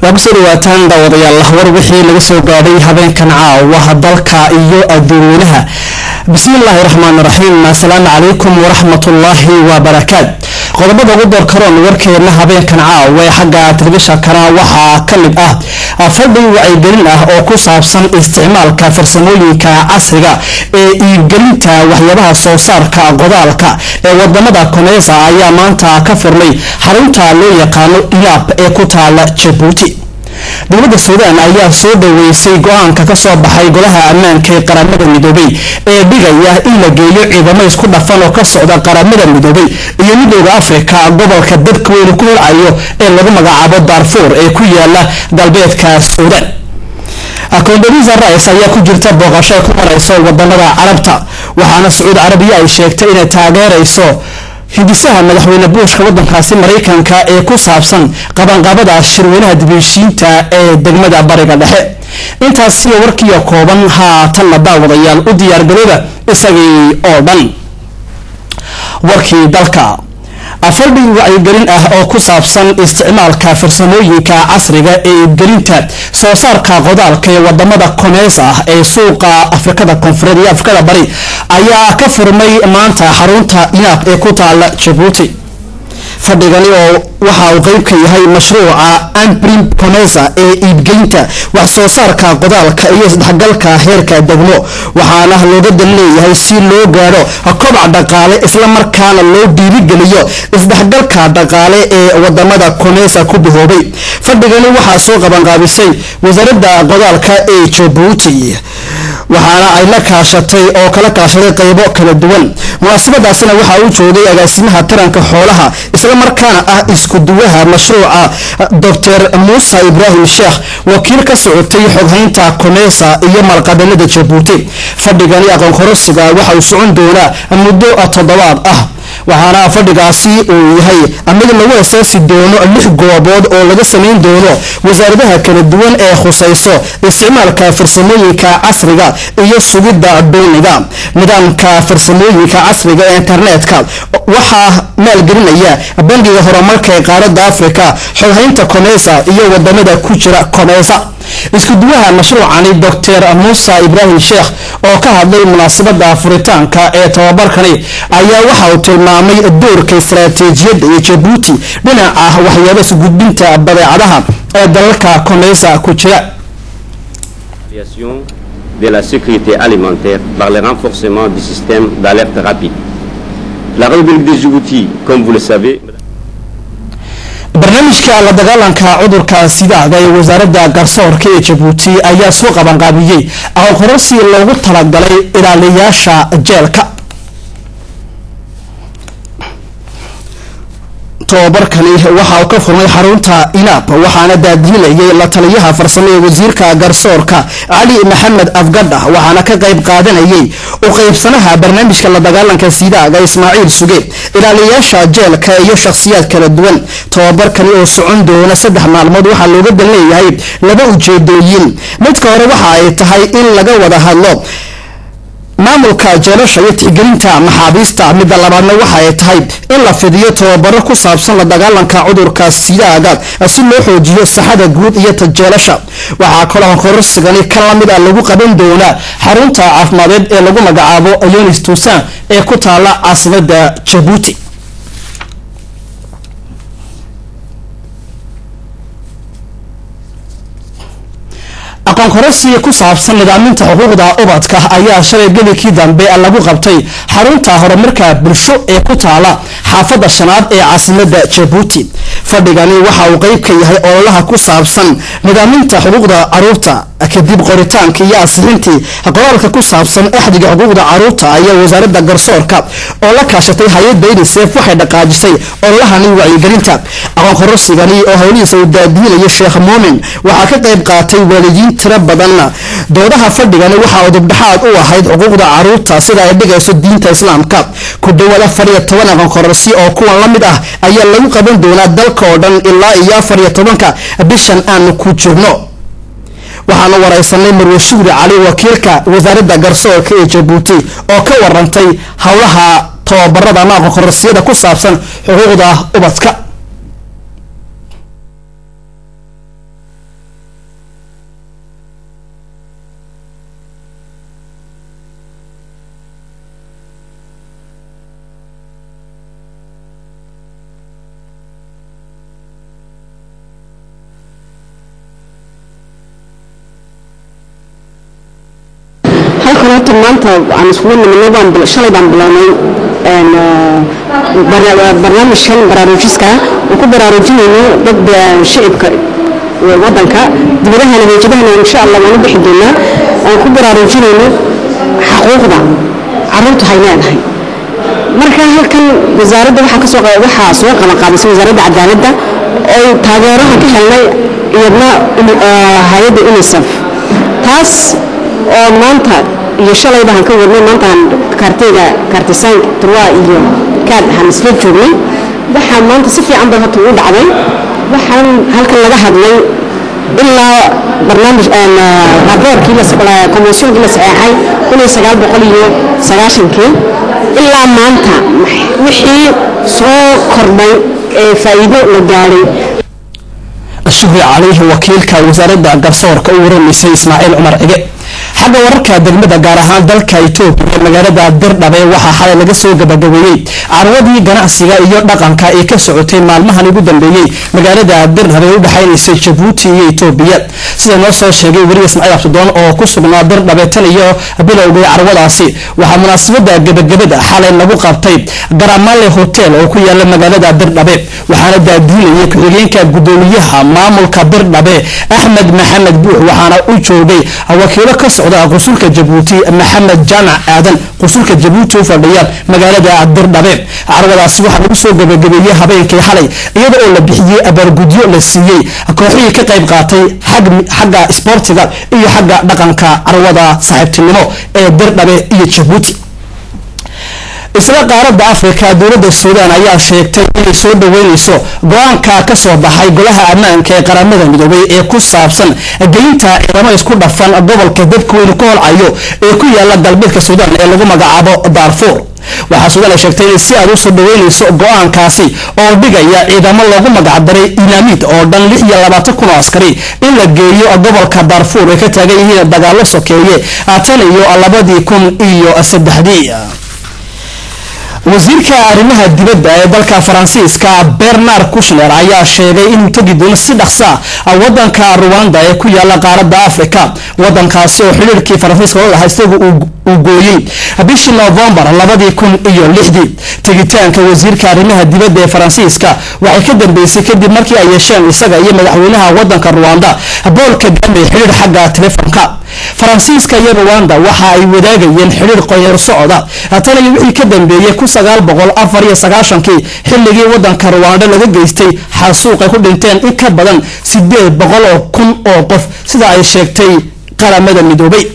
وبصير واتان داودي الله وربحي لقصو قادي هبين كان عاوة دالكا إيو أدونها. بسم الله الرحمن الرحيم. السلام عليكم ورحمة الله وبركاته. qodobada ugu door karoon warkeena habeen kan way xagga telefishinka kana waxa kamid fadhi wacyigelin oo ku saabsan isticmaalka farsamooyinka casriga ee iibgelinta waxyaabaha soo saarka qodaalka ee wadamada Koonfurta ayaa maanta ka furmay xarunta loo yaqaan ILAP ee ku taala Djibouti. dowladda Suudaan ayaa soo dhaweysay go'aanka ka soo baxay golaha ammaanka ee qaramada midoobay ee dhigaya in la geeyo ciidamo isku dhafan oo ka socda qaramada midoobay iyo midowga Afrika gobolka dadka weyn ku helayo ee lagu magacaabo Darfur ee ku yaala galbeedka Suudaan. Condoleezza Rice ayaa ku jirta booqasho ku marayso wadamada Carabta waxaana Sacuudi Carabiya ay sheegtay inay taageerayso hidisaha madaxweyne Bushka wadankaasi Mareykanka ee ku saabsan qabanqaabada shirweynaha dibishiinta ee degmada Bariga Dhexe. intaas iyo warkiyo kooban haatan la daawadayaal u diyaar garooba isagii oo dhan. warkii dalka afardhi wacyigelin oo ku saabsan isticmaalka farsamooyinka casriga ee iibgelinta soo saarka qodaalka ee wadamada Koonfurta ee suuqa Afrikada Koonfureed iyo Afrikada Bari ayaa ka furmay maanta xarunta ILAP ee ku taala Djibouti. fadhigani oo waxa uu qayb ka yahay mashruuca Amprim Koonfurta ee iibgelinta wax soo saarka qodaalka iyo isdhexgalka heerka degmo waxaana looga dan leeyahay si loo gaaro koboc dhaqaale isla markaana loo dhiirigeliyo isdhexgalka dhaqaale ee wadamada Koonfurta ku bihoobay. fadhigani waxa soo qaban qaabisay wasaaradda qodaalka ee Djibouti waxaana ay la kaashatay oo kala kaashaday qaybo kala duwan. munaasabadaasina waxa uu joogay agaasimaha taranka xoolaha isla markaana isku duwaha mashruuca Dr. Musa Ibrahim Sheikh wakiil ka socotay xoghaynta Koonfurta iyo malqabeelada Djibouti. fadhigani aqoon kororsiga waxa uu socon doonaa muddo 7 waxaana fadhigaasi uu yahay amid lagu asaasi doono 6 goobood oo laga sameyn doono wasaaradaha kala duwan ee khusayso isticmaalka farsamooyinka casriga iyo sugidda dooniga. nidaamka farsamooyinka casriga ee internetka waxa maalgelinaya bangiga horumarka ee qaaradda Afrika xoghaynta Koonfurta iyo wadamada ku jira Koonfurta. isku duwaha mashruucani Dr. Musa Ibrahim Sheikh oo ka hadlay munaasabada furitaanka ee tababarkani ayaa waxa uu tilmaamay doorka istaraatiijiyadda ee Djibouti dhinaca waxyaabaha isu gudbinta badeecadaha ee dalalka Koonfurta ku jira. de la sécurité alimentaire par le renforcement du système d'alerte rapide. La République de Djibouti, comme vous le savez, barnaamijka la dagaalanka cudurka sidaada ee wasaaradda garsoorka ee Djibouti ayaa soo qaban qaabiyay aqoonsi loogu talagalay ilaaliyaasha jeelka. tababarkani waxa uu ka furmay xarunta ILAP waxaana daadiinayay la taliyaha farsamo ee wasiirka garsoorka Ali Maxamed Afgadha waxaana ka qayb qaadanayay u qaybsanaha barnaamijka la dagaalanka sidaada Ismaaciil Suge ilaaliyaasha jeelka iyo shakhsiyaad kala duwan. tababarkani oo socon doona 3 maalmood waxa looga dan leeyahay 2 ujeedooyin. midka hore waxa ay tahay in laga wada hadlo maamulka jeelasha iyo tixgelinta maxaabiista. midda labaadna waxa ay tahay in la fidiyo tababaro ku saabsan la dagaalanka cudurka sidaada si loo xoojiyo saxada guud iyo jeelasha. waxa kale oo kororsigani ka lamid lagu qaban doona xarunta caafimadeed ee lagu magacaabo Yonis Tusan ee ku taala caasimadda Djibouti. aqoon kororsi ku saabsan nidaaminta xuquuqda ubadka ayaa shalay gelikii dambe lagu qabtay xarunta horumarka bulsho ee ku taala xaafadda shanaad ee caasimadda Djibouti. fadhigani waxa uu qayb ka yahay ololaha ku saabsan nidaaminta xuquuqda caruurta kadib qoritaanka iyo asixintii qoraalka ku saabsan axdiga xuquuqda caruurta ayaa wasaaradda garsoorka oo la kaashatay hay'adda UNICEF waxay dhaqaajisay ololahani wacyigelinta. aqoon kororsigani oo howlihiisa uu daadiinayay Sheikh Moomin waxaa ka qayb qaatay waalidiin tiro badan. doodaha fadhigani waxa uu dibdhaxaad u ahayd xuquuqda caruurta sida ay dhigayso diinta Islaamka. ku dhawaad 14 aqoon kororsi oo kuwan la mid ayaa lagu qaban doonaa dalka oo dhan ilaa iyo 14 bishan aan ku jirno. waxaana waraysanay Marwe Shukri Cali wakiilka wasaaradda garsoorka ee Djibouti oo ka warantay hawlaha tababarada aqoon kororsiyada ku saabsan xuquuqda ubadka. halkan horta maanta aan iskugu nimidnay shalay baan bilownay barnaamijkan baraarujiska oo ku baraarujinayno dad shacabka wadanka dibadahana wajibahana insha Allah waan u bixi doonaa aan ku baraarujinayno xuquuqda carruurta hay leedahay marka halkan wasaaradda waxaa soo qabanqaabisay wasaaradda cadaaladda oo taageeraha ka helnay iyadna hay'adda UNICEF taas oo maanta iyo shalay baan ka wadnay maanta kartisan turwa iyo kaad hanisla joognay waxaa maanta si fiican baa u dhacday waxaan halkan laga hadlay ilaa barnaamij raboorkii la saxay komisyonkii la saxay 1990 ilaa maanta wixii soo kordhay ee faa'iido la gaaray الشهري عليه وكيل كوزارة قرصور كورن ميسي إسماعيل عمر إجا حاجة وركا دقمة قارهان دالكا يتوب مجالة الدر دبي وحا حالة لقصو قبقوي عروضي قناعسيغا إيو دقانكا إيكا سعوتين مالمهان يقودن بيي مجالة الدر دبي وبحين إيسي جبوتي يتوبيات سيدا نوصو شيغي وري إسماعيل عبدالدون أو كسوغنا در دبي تليو بلو بي عروضاسي وحا مناسبة قبقبدا حالة لغو قابطيب قرامالي هوتيل أو كي يالا مجالة الدر دبي وحانا داديلي يكوغينكا قدوليها maamulka Birdhabe Ahmed Maxamed Buux waxaana u joogay wakiilo ka socda qusulka Djibouti Maxamed Jamac Aadan qusulka Djibouti u fadhiya magaalada Birdhabe carwadaasi waxa lagu soo gabagabeeyay habeenkii xalay iyadoo oo la bixiyay abargudyo la siiyay kooxihii ka qayb qaatay xagga sportiga iyo xagga dhaqanka carwada saaxiibtinimo ee Birdhabe iyo Djibouti isla qaaradda Afrika dawladda Suudaan ayaa sheegtay inay soo dhaweynayso go'aanka ka soo baxay golaha ammaanka ee qaramada midoobay ee ku saabsan gelinta ciidamo isku dhafan gobolka dadku weyn ku holcayo ee ku yaala galbeedka Suudaan ee lagu magacaabo Darfur waxaa Suudaan sheegtay in si aad u soo dhaweynayso go'aankaasi oo dhigaya ciidamo lagu magac daray Inamid oo dhan 26 askari in la geeyo gobolka Darfur ee ka taagan yihiin dagaalo sokeeye tan iyo 2003 wasiirka arrimaha dibadda ee dalka Faransiiska Bernard Kouchner ayaa sheegay inuu tagi doono si dhaqso ah wadanka Rwanda ee ku yaala qaaradda Afrika wadankaasi oo xiriirkii Faransiiska la haystay uu gooyay bishii November 2006 tagitaanka wasiirka arrimaha dibadda ee Faransiiska waxay ka dambeysay kadib markii ay yeesheen isaga iyo madaxweynaha wadanka Rwanda Paul Kagame xiriir xagga telefoonka Faransiiska iyo Rwanda waxa ay wadaagayeen xiriir qoyar socda tan iyo wixii ka dambeeyay 1994 xilligii wadanka Rwanda laga geystay xasuuq ay ku dhinteen in ka badan 800,000 oo qof sida ay sheegtay qaramada midoobay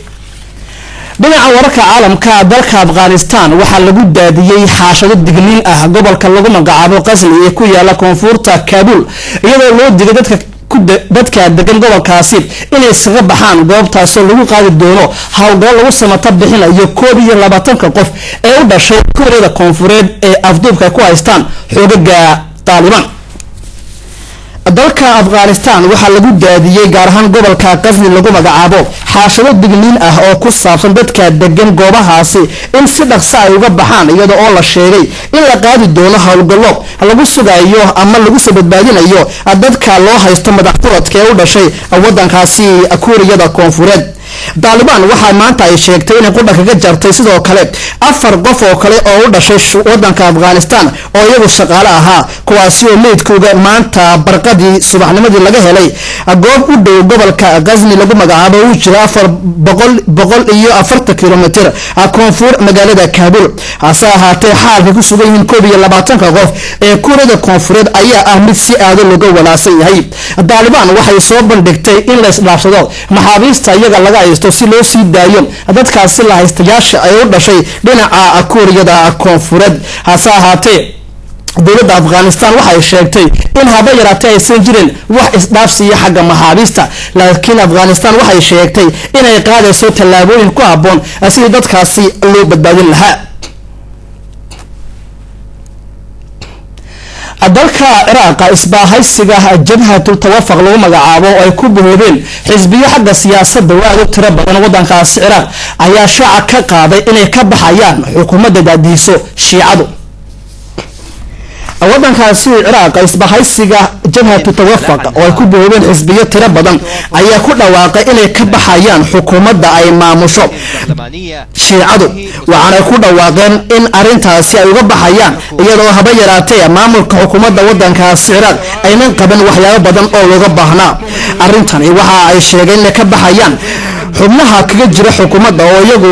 dhinaca wararka caalamka dalka Afghanistan waxa lagu daadiyay xaashado digniin ah gobolka lagu magacaabo Qasli ee ku yaala koonfurta Kabul iyadoo loo digay dadka degan gobolkaasi inay isaga baxaan goobtaas oo lagu qaadi doono hawlgal lagu samata bixinayo 22 qof ee u dhashay Koonfurta Koonfureed ee afduubka ku haystaan xogaga Taliban dalka Afghanistan waxa lagu daadiyay gaar ahaan gobolka Qasli lagu magacaabo xaashado digniin ah oo ku saabsan dadka degan goobahaasi in si dhaqso ah uga baxaan iyadoo oo la sheegay in la qaadi doono hawlgallo lagu sugayo ama lagu sabadbaadinayo dadka loo haysto madaxfuradka ee u dhashay wadankaasi Kuuriyada Koonfureed Taliban waxa maanta ay sheegtay in qodha kaga jartay sidoo kale 4 qof oo kale oo u dhashay wadanka Afghanistan oo iyagu shaqaale ahaa kuwaasi oo meedkooda maanta barqadii subaxnimadii laga helay goob u dhow gobolka Ghazni lagu magacaabo uu jira 440 kilomitir koonfur magaalada Kabul hase ahaatee xaalka ku sugan yihiin 22 qof ee Kuuriyada Koonfureed ayaa ah mid si aad looga walaasan yahay Taliban waxay soo bandhigtay in la isdhaafsado maxaabiista iyaga laga si loo sii daayo dadkaasi la haystayaasha ay u dhashay dhinaca Kuuriyada Koonfureed hase ahaatee dawladda Afghanistan waxay sheegtay in haba yaraatay aysan jirin wax isdhaafsiya xagga maxaabiista laakiin Afghanistan waxay sheegtay inay qaadayso tallaabooyin ku habboon si dadkaasi loo badbaadin lahaa dalka Iraq isbaahaysiga jabhatul tawafaq lagu magacaabo oo ay ku buuxeen xisbiyo xagga siyaasadda oo tiro badan wadankaasi Iraq ayaa shaaca ka qaaday inay ka baxayaan xukuumadda daadiiso Shiicadu waddankaasi ciraaq isbahaysiga jabhatu tawafaq oo ay ku boobeen xisbiyo tiro badan ayaa ku dhawaaqay inay ka baxayaan xukuumadda ay maamusho shiicadu waxaana ku dhawaaqeen in arintaasi ay uga baxayaan iyadoo haba yaraatee maamulka xukuumadda waddankaasi ciraaq aynan qaban waxyaabo badan oo looga baahnaa arintani waxa ay sheegeen inay ka baxayaan xubnaha kaga jira xukuumadda oo iyagu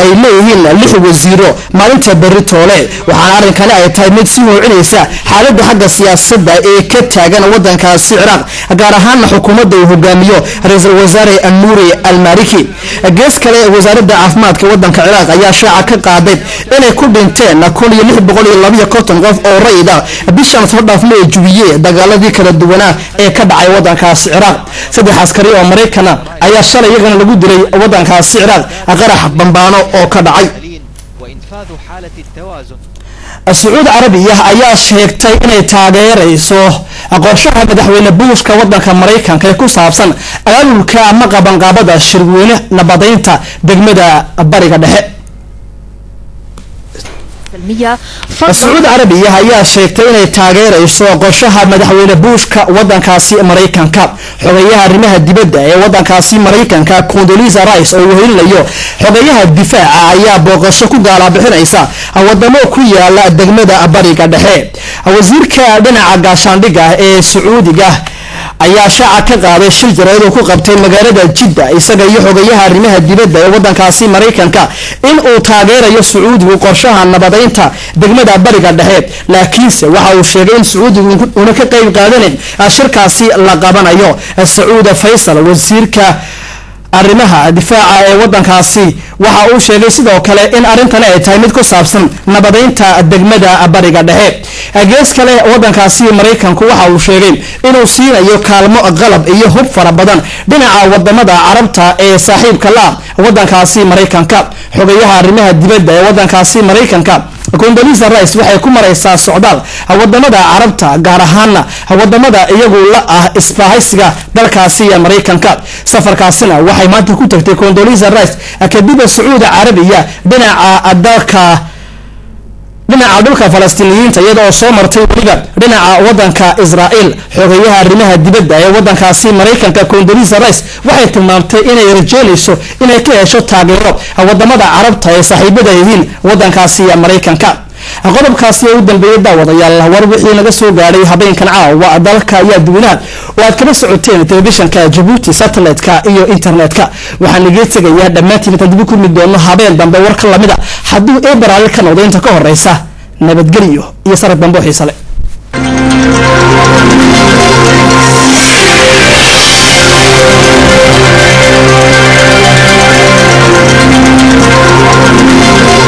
ay leeyihiin 6 wasiiro maalinta berri toole waxaana arrinkani ay tahay mid si hoocinaysa xaaladda xagga siyaasadda ee ka taagan waddankaasi ciraaq gaar ahaan xukuumadda uu hogaamiyo ra'iisul wasaare Nuuri al-Maliki gees kale wasaaradda caafimaadka waddanka ciraaq ayaa shaaca ka qaaday inay ku dhinteen 1602 qof oo rayid ah bishan soo dhaafnay Jubiye dagaaladii kala duwanaa ee ka dhacay waddankaasi ciraaq 3 askari oo Mareykan ayaa shalay iyagana lagu dilay waddankaasi ciraaq qarax bambaano oo ka dhacay Sacuudi Carabiya ayaa sheegtay inay taageerayso qorshaha madaxweyne Bushka waddanka Mareykanka ee ku saabsan abaabulka ama qabanqaabada shirweyne nabadeynta degmada bariga dhexe Sacuudi Carabiya ayaa sheegtay inay taageerayso qorshaha madaxweyne Bushka waddankaasi Mareykanka xogayaha arrimaha dibadda ee waddankaasi Mareykanka Condoleezza Rice oo wehelinayo xogayaha difaaca ayaa booqasho ku gaala bixinaysa wadamo ku yaala degmada bariga dhexe wasiirka dhinaca gaashaandhigga ee Sacuudiga ayaa shaaca ka qaaday shir jaraa'id oo ku qabtay magaalada Jidda isaga iyo xogayaha arrimaha dibadda ee waddankaasi Mareykanka in uu taageerayo Sacuudigu qorshaha nabadeynta degmada bariga dhexe laakiinse waxa uu sheegay in Sacuudigu uu ka qayb qaadanin shirkaasi la qabanayo Sacuud Faysal wasiirka arrimaha difaaca ee waddankaasi waxa uu sheegay sidoo kale in arintani ay tahay mid ku saabsan nabadeynta degmada bariga dhexe gees kale waddankaasi Mareykanku waxa uu sheegay inuu siinayo kaalmo qalab iyo hub fara badan dhinaca wadamada Carabta ee saaxiibka la waddankaasi Mareykanka xogayaha arrimaha dibadda ee waddankaasi Mareykanka Condoleezza Rice waxay ku maraysaa socdaal wadamada Carabta gaar ahaan wadamada iyagu la ah isbahaysiga dalkaasi Mareykanka safarkaasina waxay maanta ku tagtay Condoleezza Rice kadib Sacuudi Carabiya dhinaca dhulka Falastiiniyiinta iyadoo soo martay waliba dhinaca waddanka Israa'iil xogayaha arrimaha dibadda ee waddankaasi Mareykanka Condoleezza Rice waxay tilmaamtay inay rajeynayso inay ka hesho taageero wadamada Carabta ee saaxiibada yihiin waddankaasi Mareykanka qodobkaasi u dambeeyay daawadayaal war wixii naga soo gaaray habeenkan caawa dalka iyo adduunka oo aad kala socoteen telefishanka Djibouti satellite-ka iyo internet-ka waxaan iga tagayaa dhammaantiin inta dib ku kulmi doono habeen dambe warka lamida hadduu ee baraal ka noqdo inta ka horeysa nabadgelyo iyo sarad dambe xiiso leh